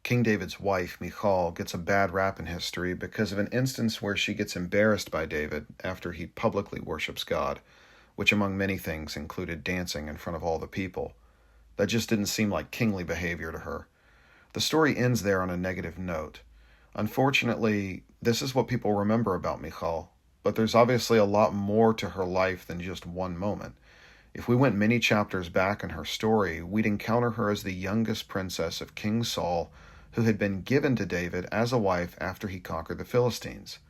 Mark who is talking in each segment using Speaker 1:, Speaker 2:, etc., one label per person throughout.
Speaker 1: King David's wife, Michal, gets a bad rap in history because of an instance where she gets embarrassed by David after he publicly worships God, which among many things included dancing in front of all the people. That just didn't seem like kingly behavior to her. The story ends there on a negative note. Unfortunately, this is what people remember about Michal, but there's obviously a lot more to her life than just one moment. If we went many chapters back in her story, we'd encounter her as the youngest princess of King Saul, who had been given to David as a wife after he conquered the Philistines.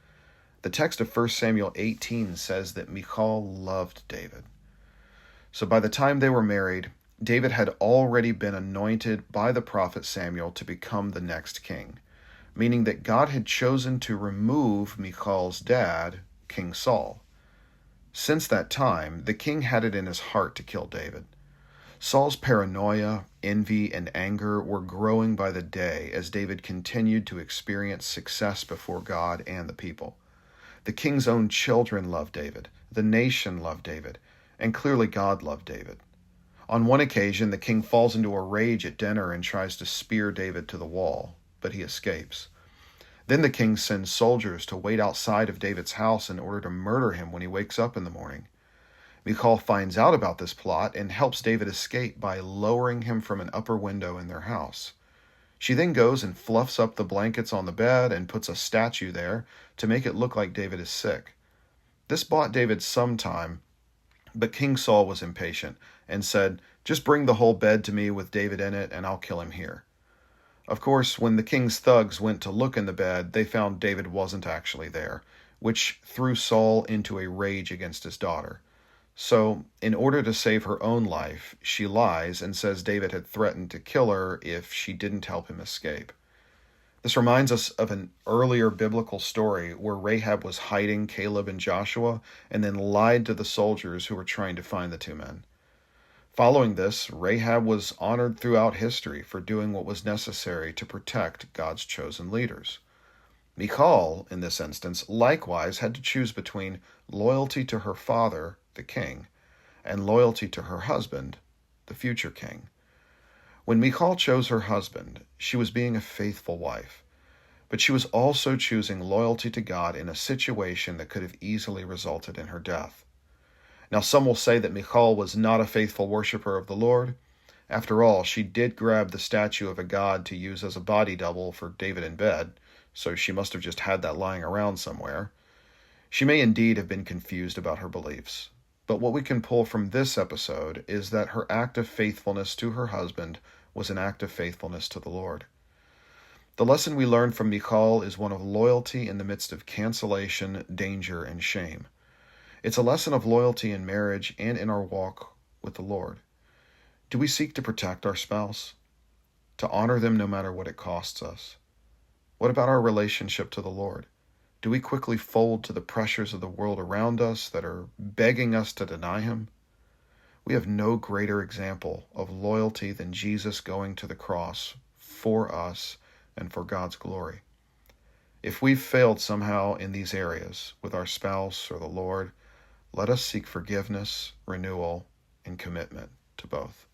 Speaker 1: The text of 1 Samuel 18 says that Michal loved David. So by the time they were married, David had already been anointed by the prophet Samuel to become the next king, meaning that God had chosen to remove Michal's dad, King Saul. Since that time, the king had it in his heart to kill David. Saul's paranoia, envy, and anger were growing by the day as David continued to experience success before God and the people. The king's own children loved David, the nation loved David, and clearly God loved David. On one occasion, the king falls into a rage at dinner and tries to spear David to the wall, but he escapes. Then the king sends soldiers to wait outside of David's house in order to murder him when he wakes up in the morning. Michal finds out about this plot and helps David escape by lowering him from an upper window in their house. She then goes and fluffs up the blankets on the bed and puts a statue there to make it look like David is sick. This bought David some time, but King Saul was impatient and said, "Just bring the whole bed to me with David in it and I'll kill him here." Of course, when the king's thugs went to look in the bed, they found David wasn't actually there, which threw Saul into a rage against his daughter. So, in order to save her own life, she lies and says David had threatened to kill her if she didn't help him escape. This reminds us of an earlier biblical story where Rahab was hiding Caleb and Joshua and then lied to the soldiers who were trying to find the two men. Following this, Rahab was honored throughout history for doing what was necessary to protect God's chosen leaders. Michal, in this instance, likewise had to choose between loyalty to her father, the king, and loyalty to her husband, the future king. When Michal chose her husband, she was being a faithful wife, but she was also choosing loyalty to God in a situation that could have easily resulted in her death. Now, some will say that Michal was not a faithful worshiper of the Lord. After all, she did grab the statue of a god to use as a body double for David in bed, so she must have just had that lying around somewhere. She may indeed have been confused about her beliefs, but what we can pull from this episode is that her act of faithfulness to her husband was an act of faithfulness to the Lord. The lesson we learn from Michal is one of loyalty in the midst of cancellation, danger, and shame. It's a lesson of loyalty in marriage and in our walk with the Lord. Do we seek to protect our spouse? To honor them no matter what it costs us? What about our relationship to the Lord? Do we quickly fold to the pressures of the world around us that are begging us to deny Him? We have no greater example of loyalty than Jesus going to the cross for us and for God's glory. If we've failed somehow in these areas with our spouse or the Lord, let us seek forgiveness, renewal, and commitment to both.